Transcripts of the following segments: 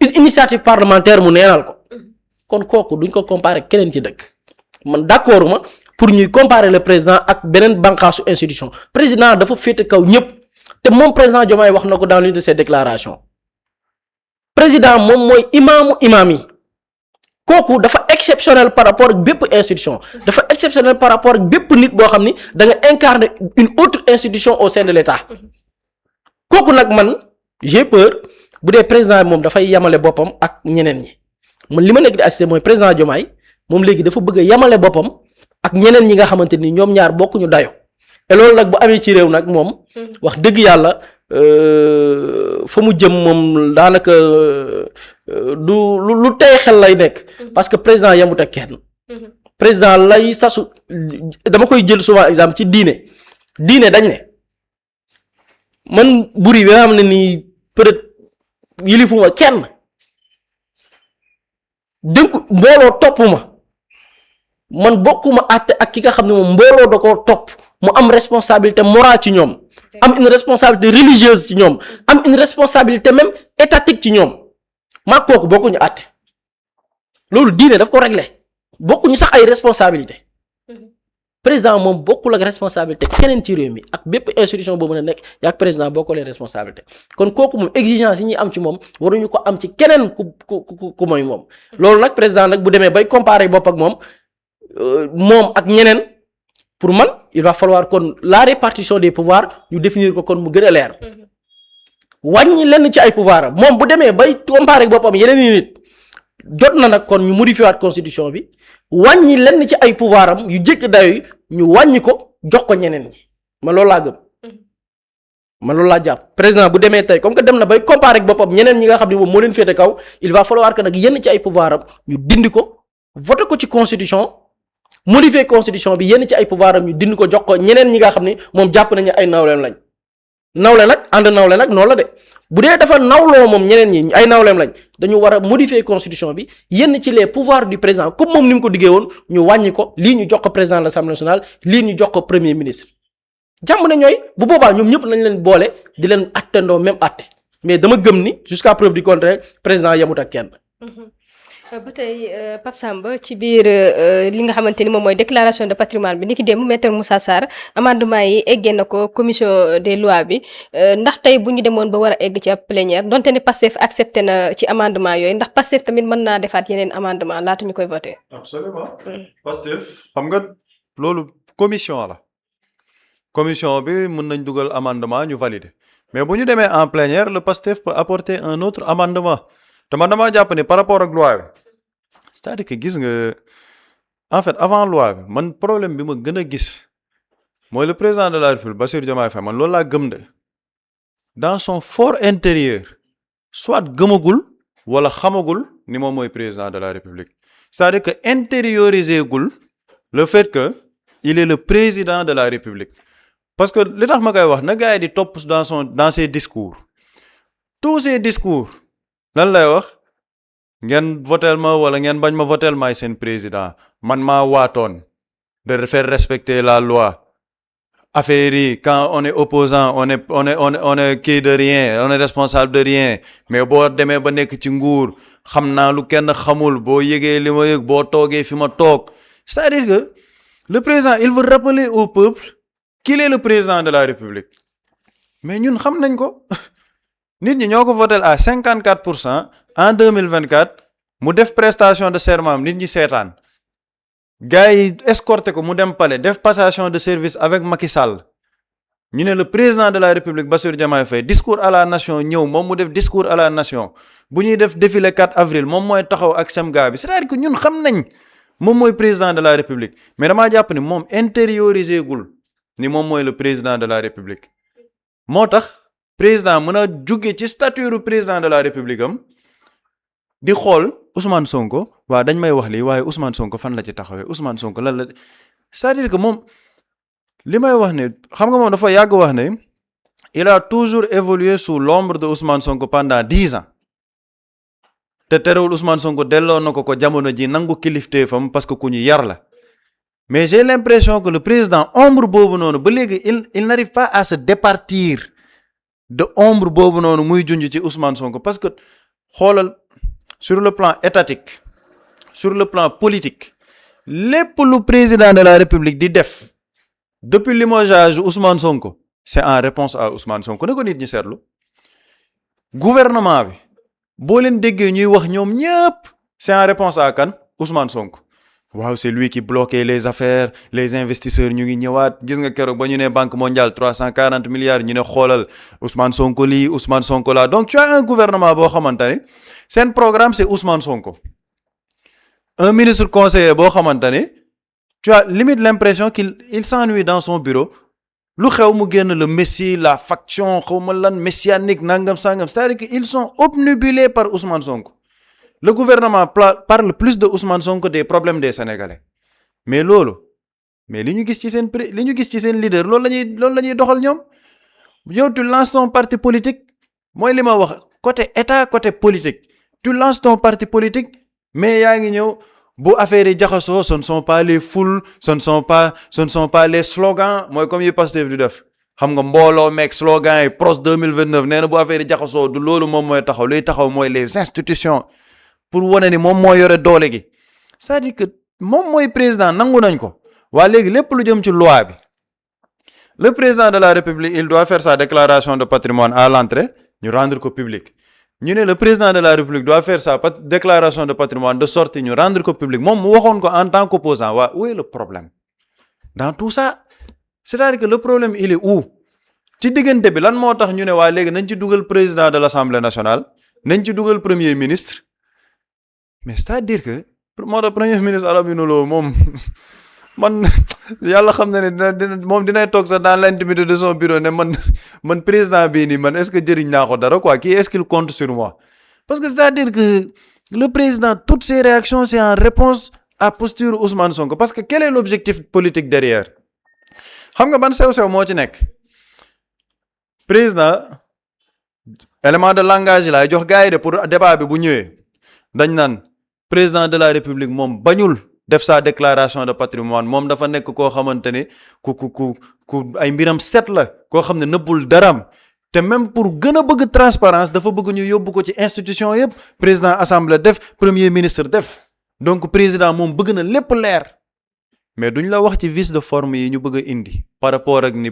une initiative parlementaire mu neenal ko kon kooku duñ ko comparer keneen ci dëkk man d'accord ma pour ñuy comparer le président ak beneen bànqaasu institution président dafa féete kaw ñëpp te moom président Diomaye wax na ko dans l'une de ses déclarations président moom mooy imaamu imaam yi kooku dafa exceptionnel par rapport ak bépp institution dafa exceptionnel par rapport ak bépp nit boo xam ni da nga incarner une autre institution au sein de l'État kooku nag man j'ai peur bu dee président moom dafay yamale boppam ak ñeneen ñi man li ma nekk di assister mooy président Diomaye moom léegi dafa bëgg a yamale boppam ak ñeneen ñi nga xamante ni ñoom ñaar bokkuñu dayo et loolu nag bu amee ci réew nag moom wax dëgg yàlla fa mu jëm moom daanaka du lu tey xel lay nekk parce que président yamut ak kenn président lay sasu dama koy jël souvent exemple ci diine dañ ne man buri bi nga xam ne nii peut-être yilifuma kenn dënk mbooloo topp man bokkuma àtte ak ki nga xam ne moom mbooloo da koo topp mu am responsabilité morale ci ñoom am une responsabilité religieuse ci ñoom am une responsabilité même étatique ci ñoom maa kooku bokkuñu àtte loolu diine daf ko régler bokkuñu sax ay responsabilité président moom bokkul ak responsabilité keneen ci réew mi ak bépp institution boo mën a nekk yaak président bokkul leen responsabilité kon kooku moom exigence yi ñuy am ci moom waruñu ko am ci keneen ku mooy moom loolu nag président nag bu demee bay comparer bopp ak moom ak ñeneen pour man il va falloir kon la répartition des pouvoirs ñu définir ko kon mu gën a leer wàññi lenn ci ay pouvoir am moom bu demee bay comparer boppam yeneen i nit jot na nag kon ñu modifier waat constitution bi wàññi lenn ci ay pouvoir am yu jëkk dayo yi ñu wàññi ko jox ko ñeneen ñi man loolu laa gëm man loolu laa jàpp président bu demee tey comme que dem na bay comparer ak boppam ñeneen ñi nga xam ne moom moo leen féete kaw il va falloir que nag yenn ci ay pouvoir am ñu dindi ko voté ko ci constitution modifier constitution bi yenn ci ay pouvoir am ñu dindi ko jox ko ñeneen ñi nga xam ne moom jàpp nañu ay nawleem lañ nawle nag ànd nawle nag noonu la de bu dee dafa nawloo moom ñeneen ñi ay nawleem lañ dañu war a modifier constitution bi yenn ci les pouvoirs du président comme moom ni mu ko diggee woon ñu wàññi ko lii ñu jox ko président de l'Assemblée nationale lii ñu jox ko premier ministre jàmm ne ñooy bu boobaa ñoom ñëpp lañ leen boole di leen attendoo même atte mais dama gëm ni jusqu'à preuve du contraire président yemut ak kenn. ba tey Pape Samba ci biir li nga xamante ni moom mooy déclaration de patrimoine bi ni ki démb maître Moussa Sarr amendement yi eggee na ko commission des lois bi ndax tey bu ñu demoon ba war a egg ci ab plénière donte ne Pastef accepté na ci amendement yooyu ndax Pastef tamit mën naa defaat yeneen amendement laata ñu koy voté. absolument Pastef xam nga loolu commission la commission bi mën nañ dugal amendement ñu valider mais bu ñu demee en plénière le Pastef peut apporter un autre amendement te man damaa jàpp ni par rapport ak loi bi c'est-à-dire que gis nga en fait avant loi bi man problème bi ma gën a gis mooy le président de la République Bassirou Diomaye Faye man loolu laa gëm de dans son fort intérieur soit gëmagul wala xamagul ni moom mooy président de la République c'est-à-dire que intérioriser gul le fait que il est le président de la République parce que li tax ma koy wax na gars yi di topp dans ses discours tous ses discours lan lay wax ngeen votel ma wala ngeen bañ ma votel maay seen président man maa waatoon de faire respecter la loi affaire yi quand on est opposant on est kii de rien on est responsable de rien mais boo demee ba nekk ci nguur xam naa lu kenn xamul boo yëgee li ma yëg boo toogee fi ma toog c'est-à-dire que le président il veut rappeler au peuple qu'il est le président de la République mais ñun xam nañ ko nit ñi ñoo ko votel à 54% en 2024 mu def prestation de serment nit ñi seetaan gars yi escorté ko mu dem palais def passation de service avec Macky Sall ñu ne le président de la République Bassirou Diomaye Faye discours à la nation ñëw moom mu def discours à la nation bu ñuy def défilé 4 avril moom mooy taxaw ak semga bi c'est-à-dire que ñun xam nañ moom mooy président de la République mais damaa jàpp ni moom intérioriser gul ni moom mooy le président de la République moo tax président mën a jóge ci statut président de la République am di xool Ousmane Sonko waaw dañ may wax lii waaye Ousmane Sonko fan la ci taxawee Ousmane Sonko lan la c'est-à-dire que moom li may wax ne xam nga moom dafa yàgg wax ne il a toujours évolué sous l'ombre de Ousmane Sonko pendant 10 ans te terewul Ousmane Sonko delloo na ko jamono ji nangu kilifteefam parce que ku ñu yar la mais j'ai l'impression que le président ombre boobu noonu ba léegi il n'arrive pas à se départir de ombre boobu noonu muy junj ci Ousmane Sonko parce que xoolal sur le plan étatique sur le plan politique lépp lu président de la République di def depuis limogeage Ousmane Sonko c'est en réponse à Ousmane Sonko ne ko nit ñi seetlu gouvernement bi boo leen déggee ñuy wax ñoom ñëpp c'est en réponse à kan Ousmane Sonko waaw c'est lui qui bloquait les affaires les investisseurs ñu ngi ñëwaat gis nga keroog ba ñu ne Banque mondiale 340 milliards ñu ne xoolal Ousmane Sonko lii Ousmane Sonko là donc tu as un gouvernement boo xamante ni seen programme c'est Ousmane Sonko un ministre conseiller boo xamante ni tu as limite l'impression qu'il s'ennuie dans son bureau lu xew mu génn le messie la faction xawma lan messianique nangam sangam c'est-à-dire que ils sont obnubilés par Ousmane Sonko le gouvernement parle plus de Ousmane Sonko des problèmes des Sénégalais mais loolu mais li ñu gis ci seen leader loolu la ñuy doxal ñoom yow tu lances ton parti politique mooy li ma wax côté état côté politique tu lances ton parti politique mais yaa ngi ñëw bu affaire yi jaxasoo ce ne sont pas les foules ce ne sont pas les slogans mooy comme yi Pastef di def xam nga mbooloo meeg slogan yi PROS 2029 nee na bu affaire yi jaxasoo du loolu moom mooy taxaw luy taxaw mooy les institutions pour wane ni moom moo yore doole gi c'est-à-dire que moom mooy président nangu nañ ko waa léegi lépp lu jëm ci loi bi le président de la République il doit faire sa déclaration de patrimoine à l'entrée ñu rendre ko public ñu ne le président de la République doit faire sa déclaration de patrimoine de sortie ñu rendre ko public moom mu waxoon ko en tant qu'opposant waa où est le problème dans tout ça c'est-à-dire que le problème il est où ci diggante bi lan moo tax ñu ne waa léegi nañ ci dugal président de l'Assemblée nationale nañ ci dugal premier ministre mais c'est-à-dire que moo tax premier ministre Arabino Lo moom man yàlla xam na ne moom dinay toog sax dans l'intimité de son bureau ne man président bii nii man est-ce que jëriñ naa ko dara quoi kii est-ce qu'il compte sur moi parce que c'est-à-dire que le président toutes ses réactions c'est en réponse à posture Ousmane Sonko parce que quel est l'objectif politique derrière xam nga ban sew-sew moo ci nekk président élément de langage yi laay jox gars yi de pour débat bi bu ñëwee dañ naan président de la République moom bañul def sa déclaration de patrimoine moom dafa nekk koo xamante ni ku ay mbiram set la koo xam ne nëbbul daram te même pour gën a bëgg transparence dafa bëgg ñu yóbbu ko ci institution yëpp président assemblée def premier ministre def donc président moom bëgg na lépp leer mais duñ la wax ci vice de forme yi ñu bëgg a indi par rapport ak ni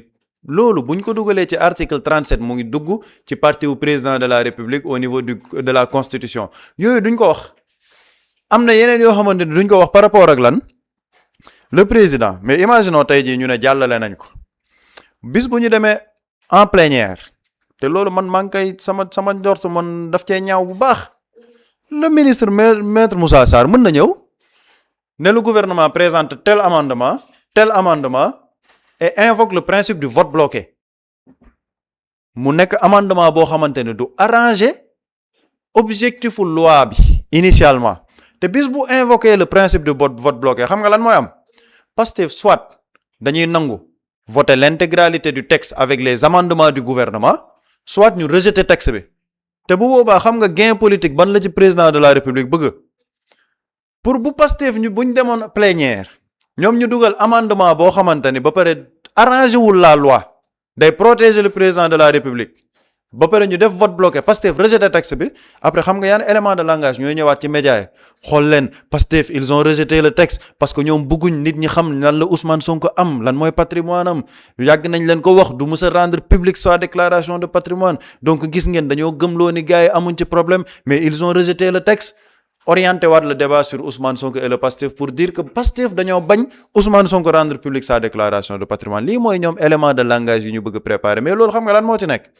loolu buñ ko dugalee ci article 37 mu ngi dugg ci parti wu président de la République au niveau de la constitution yooyu duñ ko wax am na yeneen yoo xamante ni duñ ko wax par rapport ak lan le président mais imaginons tey jii ñu ne jàllale nañ ko bis bu ñu demee en plénière te loolu man maa ngi koy sama njort man daf cee ñaaw bu baax le ministre maître Moussa Sarr mën na ñëw ne le gouvernement présente tel amendement et invoque le principe du vote bloqué mu nekk amendement boo xamante ne du arranger objectifu loi bi initialement te bis bu invoquer le principe du vote bloqué xam nga lan mooy am Pastef soit dañuy nangu voter l'intégralité du texte avec les amendements du gouvernement soit ñu rejeter texte bi te bu boobaa xam nga gain politique ban la ci président de la République bëgg pour bu Pastef buñ demoon plénière ñoom ñu dugal amendement boo xamante ni ba pare arrangé wul la loi day protéger le président de la République ba pare ñu def vote bloqué Pastef rejeté texte bi après xam nga yan élément de langage ñooy ñëwaat ci média yi xool leen Pastef ils ont rejeté le texte parce que ñoom bëgguñ nit ñi xam lan la Ousmane Sonko am lan mooy patrimoine am yàgg nañ leen ko wax du mës a rendre public sa déclaration de patrimoine donc gis ngeen dañoo gëmloo ni gars yi amuñ ci problème mais ils ont rejeté le texte orienté waat le débat sur Ousmane Sonko et le Pastef pour dire que Pastef dañoo bañ Ousmane Sonko rendre public sa déclaration de patrimoine lii mooy ñoom élément de langage yi ñu bëgg préparer mais loolu xam nga lan moo ci nekk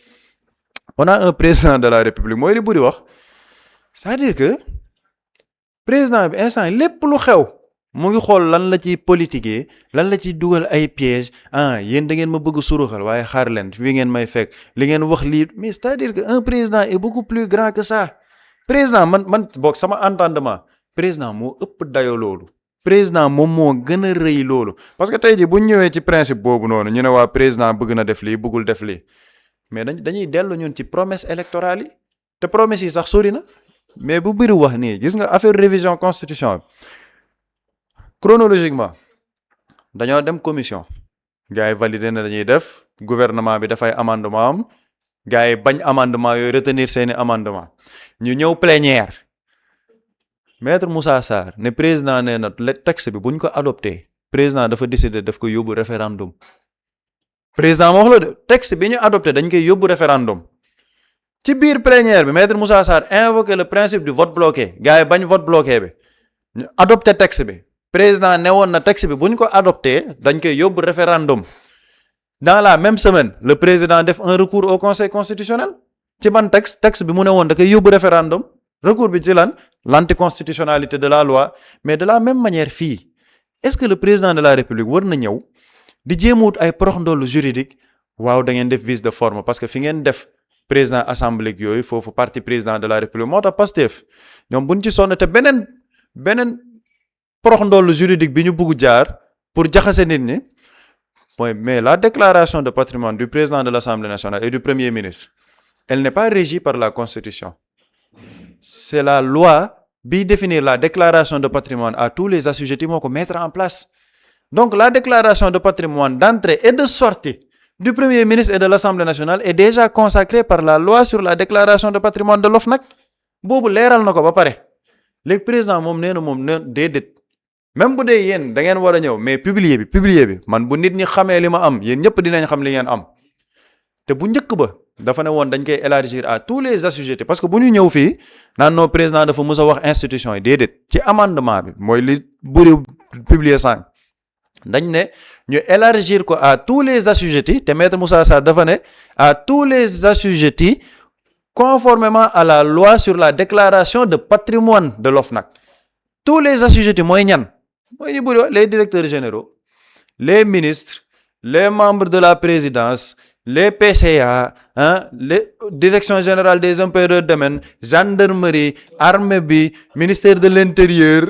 on a un président de la République mooy li buri wax c'est-à-dire que président bi instant lépp lu xew mu ngi xool lan la ci politiquer lan la ci dugal ay pièges yéen da ngeen ma bëgg suruxal waaye xaar leen fi ngeen may fekk li ngeen wax lii mais c'est-à-dire que un président est beaucoup plus grand que ça président man boog sama entendement président moo ëpp dayo loolu président moom moo gën a rëy loolu parce que tey jii bu ñu ñëwee ci principe boobu noonu ñu ne waa président bëgg na def lii bëggul def lii mais dañuy dellu ñun ci promesse électorale yi te promesse yi sax sori na mais bu bëri wax nii gis nga affaire révision constitution bi chronologiquement dañoo dem commission gars yi validé na dañuy def gouvernement bi dafay amendement am gars yi bañ amendement yooyu retenir seeni amendement ñu ñëw plénière maître Moussa Sarr ne président nee na le texte bi bu ñu ko adopté président dafa décider daf ko yóbbu référendum président moo wax la de texte bi ñu adopté dañ koy yóbbu référendum ci biir plénière bi maître Moussa Sarr invoqué le principe du vote bloqué gars yi bañ vote bloqué bi ñu adopté texte bi président ne woon na texte bi bu ñu ko adopté dañ koy yóbbu référendum dans la même semaine le président def un recours au conseil constitutionnel ci ban texte bi mu ne woon da koy yóbbu référendum recours bi ci lan l'anticonstitutionnalité de la loi mais de la même manière fii est-ce que le président de la république war na ñëw di jéemut ay prox ndollu juridique waaw da ngeen def vice de forme parce que fi ngeen def président assemblée yooyu foofu parti président de la république moo tax Pastef ñoom buñ ci sonn te beneen prox ndollu juridique bi ñu bugg jaar pour jaxase nit ñi mooy mais la déclaration de patrimoine du président de l'Assemblée nationale et du premier ministre elle n'est pas régie par la constitution c'est la loi bi définir la déclaration de patrimoine à tous les assujettis moo ko mettre en place donc la déclaration de patrimoine d'entrée et de sortie du premier ministre et de l'Assemblée nationale est déjà consacrée par la loi sur la déclaration de patrimoine de l'OFNAC boobu leeral na ko ba pare léegi président moom nee na déedéet même bu dee yéen da ngeen war a ñëw mais publier bi man bu nit ñi xamee li ma am yéen ñëpp dinañ xam li ngeen am te bu njëkk ba dafa ne woon dañ koy élargir à tous les assujettis parce que bu ñu ñëw fii naan noo président dafa mës a wax institution yi déedéet ci amendement bi mooy li buri publier sànq dañ ne ñu élargir ko à tous les assujettis te maître Moussa Sarr dafa ne à tous les assujettis conformément à la loi sur la déclaration de patrimoine de l'OFNAC tous les assujettis mooy ñan mooy ñu buri les directeurs généraux les ministres les membres de la présidence les PCA les directions générales des impôts et des domaines gendarmerie armée bi ministère de l'intérieur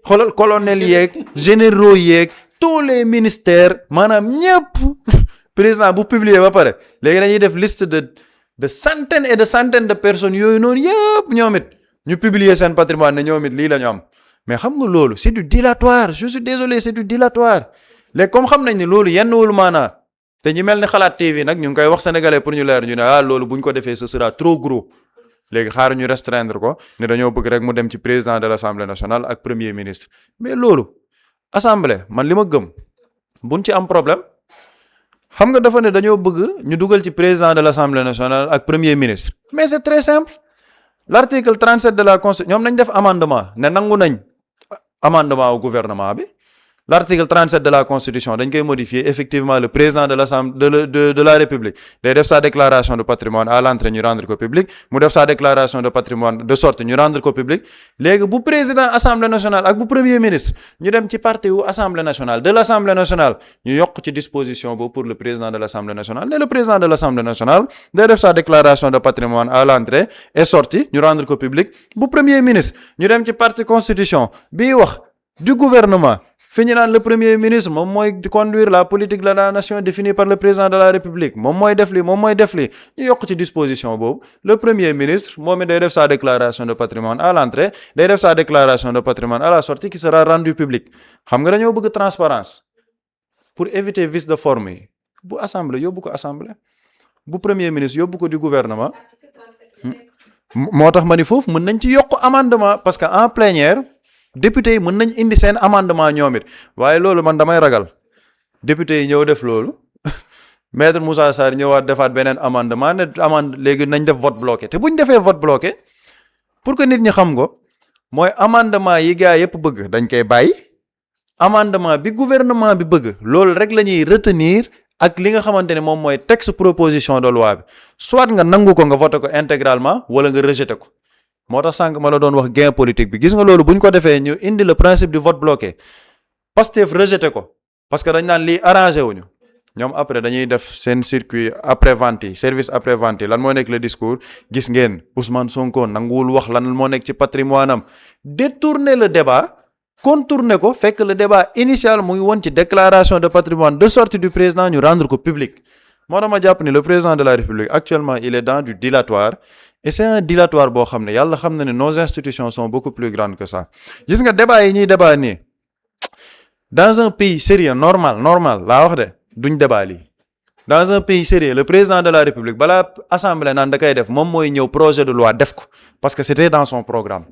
xoolal colonel yeeg généraux yeeg tous les ministères maanaam ñëpp président bu publier ba pare léegi dañuy def liste de centaines et de centaines de personnes yooyu noonu yëpp ñoom it ñu publier seen patrimoine ne ñoom it lii la ñu am mais xam nga loolu c'est du dilatoire je suis désolé c'est du dilatoire léegi comme xam nañ ne loolu yenn wul maanaa te ñi mel ni xalaat TV nag ñu ngi koy wax sénégalais pour ñu leer ñu ne loolu bu ñu ko defee ce sera trop gros léegi xaar ñu restreindre ko ne dañoo bëgg rek mu dem ci président de l'Assemblée nationale ak premier ministre mais loolu assemblée man li ma gëm buñ ci am problème xam nga dafa ne dañoo bëgg ñu dugal ci président de l'Assemblée nationale ak premier ministre mais c'est très simple l'article 37 de la constitution ñoom nañ def amendement ne nangu nañ amendement au gouvernement bi l'article 37 de la constitution dañ koy modifier effectivement le président de l'Assemblée de la République day def sa déclaration de patrimoine à l'entrée ñu rendre ko public mu def sa déclaration de patrimoine de sortie ñu rendre ko public léegi bu président Assemblée nationale ak bu premier ministre ñu dem ci partie wu Assemblée nationale de l'Assemblée nationale ñu yokk ci disposition boobu pour le président de l'Assemblée nationale ne le président de l'Assemblée nationale day def sa déclaration de patrimoine à l'entrée et sortie ñu rendre ko public bu premier ministre ñu dem ci partie constitution bii wax du gouvernement fi ñu naan le premier ministre moom mooy conduire la politique de la nation définie par le président de la république moom mooy def li ñu yokk ci disposition boobu le premier ministre moom it day def sa déclaration de patrimoine à l'entrée day def sa déclaration de patrimoine à la sortie qui sera rendue publique xam nga dañoo bëgg transparence pour éviter vice de forme yi bu assemblée yóbbu ko assemblée bu premier ministre yóbbu ko du gouvernement moo tax ma ni foofu mën nañ ci yokk amendement parce que en plénière député yi mën nañ indi seen amendement ñoom it waaye loolu man damay ragal député yi ñëw def loolu maître Moussa Sarr ñëwaat defaat beneen amendement ne léegi nañ def vote bloqué te bu ñu defee vote bloqué pour que nit ñi xam ko mooy amendement yi gars yëpp bëgg dañ koy bàyyi amendement bi gouvernement bi bëgg loolu rek la ñuy retenir ak li nga xamante ne moom mooy texte proposition de loi bi soit nga nangu ko nga voté ko intégralement wala nga rejeté ko. moo tax sànq ma la doon wax gain politique bi gis nga loolu bu ñu ko defee ñu indi le principe du vote bloqué Pastef rejeté ko parce que dañ naan lii arrangé wuñu ñoom après dañuy def seen circuit après vente yi service après vente yi lan moo nekk le discours gis ngeen Ousmane Sonko nanguwul wax lan moo nekk ci patrimoine am détourner le débat contourner ko fekk le débat initial mu ngi woon ci déclaration de patrimoine de sortie du président ñu rendre ko public moo tax ma jàpp ni le président de la République actuellement il est dans du dilatoire et c'est un dilatoire boo xam ne yàlla xam na ne nos institutions sont beaucoup plus grandes que ça gis nga débat yi ñuy débat nii dans un pays sérieux normal laa wax de duñ débat lii dans un pays sérieux le président de la République balaa assemblée naan da koy def moom mooy ñëw projet de loi def ko parce que c'était dans son programme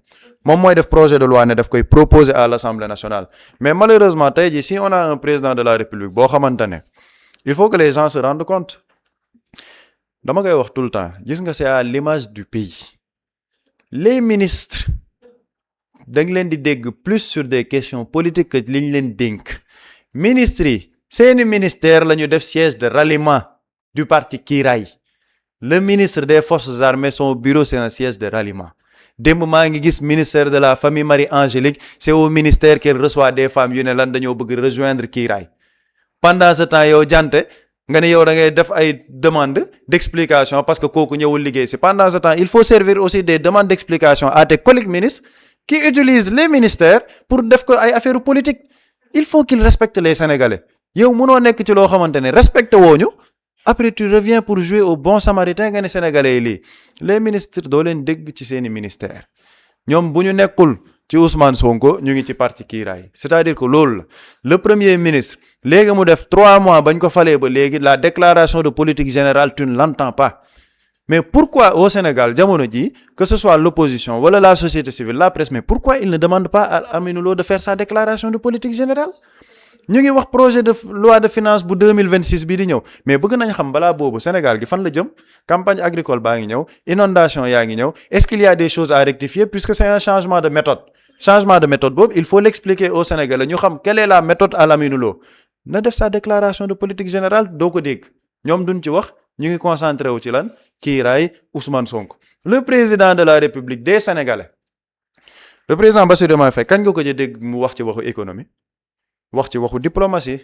moom mooy def projet de loi ne daf koy proposer à l'Assemblée nationale mais malheureusement tey jii si on a un président de la République boo xamante ne il faut que les gens se rendent compte dama koy wax tout le temps gis nga c'est à l'image du pays les ministres da nga leen di dégg plus sur des questions politiques que li ñu leen dénk ministres yi seeni ministère la ñu def siège de ralliement du parti Kiiraay le ministre des forces armées son bureau c'est un siège de ralliement démb maa ngi gis ministère de la famille Marie-Angélique c'est au ministère qu'elle reçoit des femmes yu ne lan dañoo bëgg rejoindre Kiiraay pendant ce temps yow jante nga ne yow da ngay def ay demandes d'explication parce que kooku ñëwul liggéey si pendant ce temps il faut servir aussi des demandes d'explication à tes collègues ministres qui utilisent les ministères pour def ko ay affaires politiques il faut qu'ils respectent les Sénégalais yow mënoo nekk ci loo xamante ne respecté wooñu après tu reviens pour jouer au bon samaritain nga ne Sénégalais yi lii les ministres doo leen dégg ci seeni ministère ñoom bu ñu nekkul ci Ousmane Sonko ñu ngi ci parti Kiiraay c'est-à-dire que loolu la le premier ministre léegi mu def 3 mois bañ ko falee ba léegi la déclaration de politique générale tu ne l'entends pas mais pourquoi au Sénégal jamono ji que ce soit l'opposition wala la société civile la presse mais pourquoi il ne demande pas à Aminou Lo de faire sa déclaration de politique générale ñu ngi wax projet de loi de finance bu 2026 bii di ñëw mais bëgg nañ xam balaa boobu Sénégal gi fan la jëm campagne agricole baa ngi ñëw inondation yaa ngi ñëw est-ce qu'il y a des choses à rectifier puisque c'est un changement de méthode boobu il faut l'expliquer aux Sénégalais ñu xam quelle est la méthode à Aminou Lo na def sa déclaration de politique générale doo ko dégg ñoom duñ ci wax ñu ngi concentré wu ci lan Kiiraay Ousmane Sonko le président de la République des Sénégalais le président Bassirou Diomaye Faye kañ nga ko dégg mu wax ci waxu économie wax ci waxu diplomatie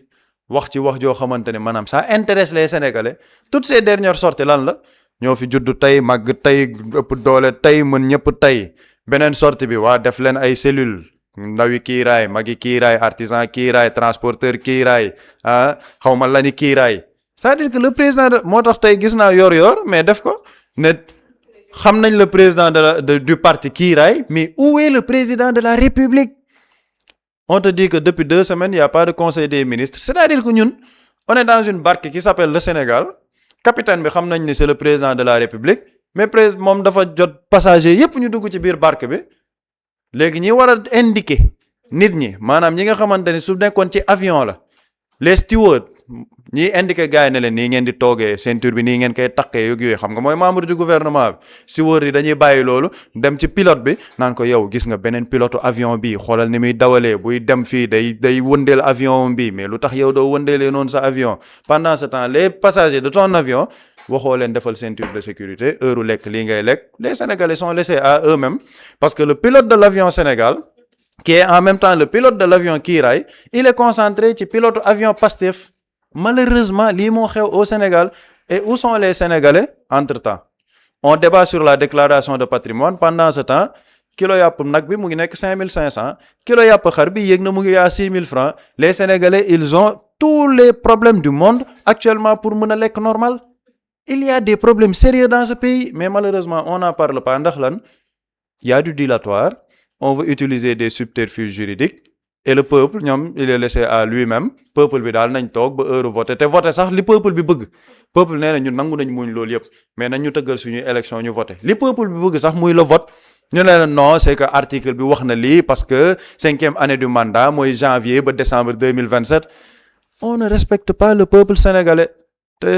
wax ci wax joo xamante ne maanaam ça intéresse les Sénégalais toutes ces dernières sorties lan la ñoo fi juddu tey màgg tey ëpp doole tey mën ñëpp tey beneen sortie bi waa def leen ay cellules ndawi Kiiraay magi Kiiraay artisan Kiiraay transporteur Kiiraay xaw ma lani Kiiraay c'est-à-dire que le président moo tax tey gis naa yor mais def ko ne xam nañ le président du parti Kiiraay mais où est le président de la République on te dit que depuis 2 semaines il y a pas de conseil des ministres c'est-à-dire que ñun on est dans une barque qui s'appelle le Sénégal capitaine bi xam nañ ne c'est le président de la République mais moom dafa jot passager yépp ñu dugg ci biir barque bi léegi ñi war a indiquer nit ñi maanaam ñi nga xamante ni su nekkoon ci avion la les stewards ñiy indiquer gars yi ne leen nii ngeen di toogee ceinture bi nii ngeen koy takkee yooyu xam nga mooy membre du gouvernement bi steward yi dañuy bàyyi loolu dem ci pilote bi naan ko yow gis nga beneen pilote avion bi xoolal ni muy dawalee buy dem fii day wëndeel avion bi mais lu tax yow doo wëndeelee noonu sa avion pendant ce temps les passagers de ton avion waxoo leen defal ceinture de sécurité heure lekk lii ngay lekk les Sénégalais sont laissés à eux-mêmes parce que le pilote de l'avion Sénégal qui est en même temps le pilote de l'avion Kiiraay il est concentré ci pilote avion Pastef malheureusement lii moo xew au Sénégal et où sont les Sénégalais entre-temps on débat sur la déclaration de patrimoine pendant ce temps kilo yàpp nag bi mu ngi nekk 5500 kilo yàpp xar bi yéeg na mu ngi yaa 6000 francs les Sénégalais ils ont tous les problèmes du monde actuellement pour mën a lekk normal il y a des problèmes sérieux dans ce pays mais malheureusement on n'en parle pas ndax lan il y a du dilatoire on veut utiliser des subterfuges juridiques et le peuple ñoom il est laissé à lui-même peuple bi daal nañ toog ba heure voté te voté sax li peuple bi bëgg peuple nee na ñun nangu nañ muñ loolu yëpp mais nañ ñu tëggal suñuy élection ñu voté li peuple bi bëgg sax muy le vote ñu ne la non c'est que article bi wax na lii parce que 5e année du mandat mooy janvier ba décembre 2027 on ne respecte pas le peuple sénégalais te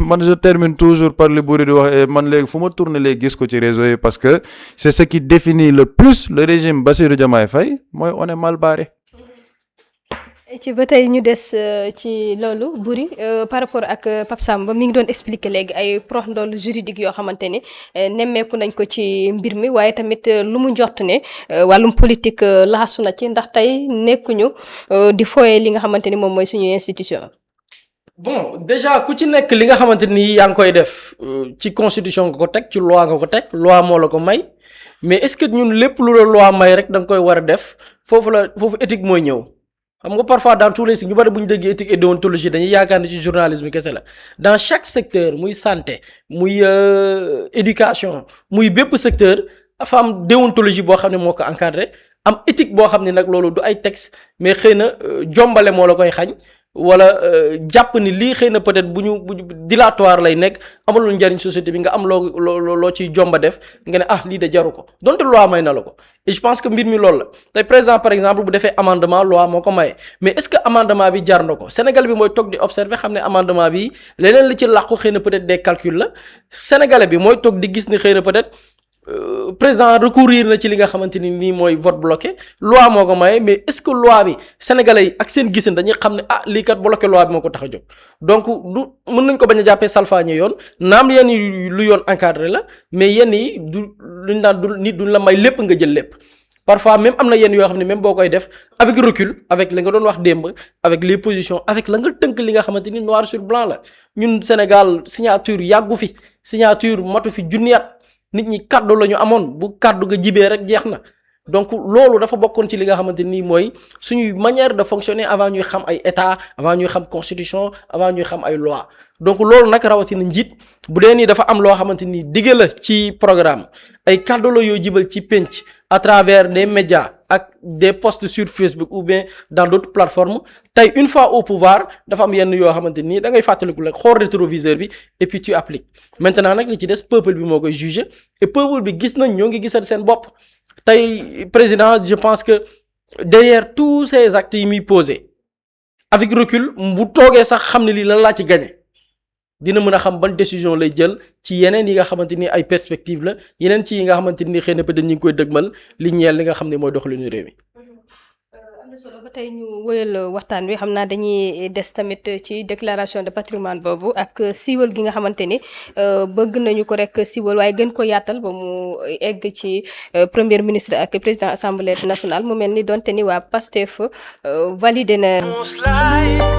man je termine toujours par li buri di wax man léegi fu ma tourner léegi gis ko ci réseau yi parce que c'est ce qui définit le plus le régime Bassirou Diomaye Faye mooy on est mal barré. ci ba tey ñu des ci loolu Boury par rapport ak Pape Samba mi ngi doon expliquer léegi ay prox ndool juridique yoo xamante ni nemmeeku nañ ko ci mbir mi waaye tamit lu mu njort ne wàllum politique laxasu na ci ndax tey nekkuñu di foye li nga xamante ni moom mooy suñu institution. bon déjà ku ci nekk li nga xamante ni yaa ngi koy def ci constitution nga ko teg ci loi nga ko teg loi moo la ko may mais est-ce que ñun lépp lu la loi may rek da nga koy war a def foofu éthique mooy ñëw. xam nga parfois dans tous les signes ñu bari bu ñu déggee éthique et déontologie dañuy yaakaar ne ci journalisme kese la dans chaque secteur muy santé muy éducation muy bépp secteur dafa am déontologie boo xam ne moo ko encadré am éthique boo xam ne nag loolu du ay texte mais xëy na jombale moo la koy xañ wala jàpp ni lii xëy na peut-être bu ñu dilatoire lay nekk amalul njariñ société bi nga am loo ciy jomba def nga ne lii de jaru ko donte loi may na la ko et je pense que mbir mi loolu la tey président par exemple bu defee amendement loi moo ko maye mais est-ce que amendement bi jar na ko Sénégal bi mooy toog di observer xam ne amendement bi leneen li ci làqu xëy na peut-être des calculs la Sénégalais bi mooy toog di gis ni xëy na peut-être président recourir na ci li nga xamante ni nii mooy vote bloqué loi moo ko maye mais est-ce que loi bi sénégalais yi ak seen gisin dañuy xam ne lii kat bloqué loi bi moo ko tax a jóg donc du mën nañ ko bañ a jàppee salfaañe yoon naam yenn lu yoon encadré la mais yenn yi du luñ naan du nit duñ la may lépp nga jël lépp parfois même am na yenn yoo xam ne même boo koy def avec recul avec la nga doon wax démb avec les positions avec la nga tënk li nga xamante ni noir sur blanc la ñun Sénégal signature yàggu fi signature matu fi junniyaat nit ñi kàddu la ñu amoon bu kàddu ga jibee rek jeex na donc loolu dafa bokkoon ci li nga xamante nii mooy suñuy manière de fonctionner avant ñuy xam ay état avant ñuy xam constitution avant ñuy xam ay loi donc loolu nag rawatina njiit bu dee nii dafa am loo xamante ni digge la ci programme ay kàddu la yoo jibal ci penc à travers des médias ak des posts sur Facebook ou bien dans d'autres plateformes tey une fois au pouvoir dafa am yenn yoo xamante nii da ngay fàttaliku rek xool rétroviseur bi et puis tu appliques maintenant nag li ci des peuple bi moo koy juger et peuple bi gis nañ ñoo ngi gisal seen bopp tey président je pense que derrière tous ces actes yi muy posé avec recul bu toogee sax xam ne lii lan laa ci gagné dina mën a xam ban décision lay jël ci yeneen yi nga xamante ni ay perspectives la yeneen ci yi nga xamante ni xëy na peut-être ñu ngi koy dëgmal li ñeel li nga xam ne mooy doxalinu réew mi. am na solo ba tey ñu wëyal waxtaan wi xam naa dañuy des tamit ci déclaration de patrimoine boobu ak siiwal gi nga xamante ni bëgg nañu ko rek siiwal waaye gën ko yaatal ba mu egg ci premier ministre ak président assemblée nationale mu mel ni donte ni waa PASTEF validé na.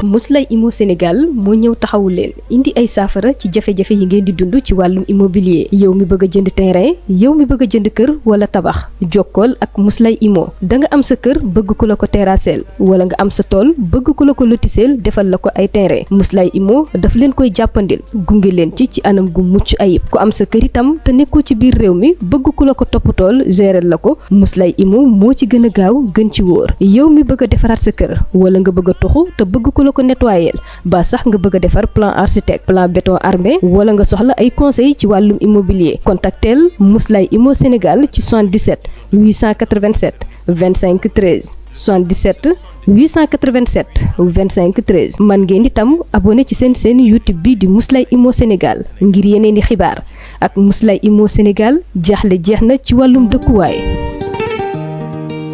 Mously Immo Sénégal moo ñëw taxawu leen indi ay saafara ci jafe-jafe yi ngeen di dund ci wàllum immobilier yow mi bëgg a jënd terrain yow mi bëgg a jënd kër wala tabax jokkool ak Mously Immo da nga am sa kër bëgg ko la ko terrassel wala nga am sa tool bëgg ko la ko lotisel defal la ko ay terrain Mously Immo daf leen koy jàppandil gunge leen ci anam gu mucc ayib ku am sa kër itam te nekkoo ci biir réew mi bëgg ko la ko toppatool gérer la ko Mously Immo moo ci gën a gaaw gën ci wóor yow mi bëgg a defaraat sa kër wala nga bëgg a toxu te bëgg ko la ko nettoyer ba sax nga bëgg a defar plan architecte plan béton armé wala nga soxla ay conseil ci wàllum immobilier contactel Mously Immo Sénégal ci 77 887 25 13 77 887 25 13 man ngeen itam abonné ci seen YouTube bi di Mously Immo Sénégal ngir yeneen di xibaar ak Mously Immo Sénégal jaaxle jeex na ci wàllum dëkkuwaay.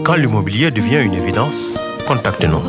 Quand l'immobilier devient une évidence, contactez-nous.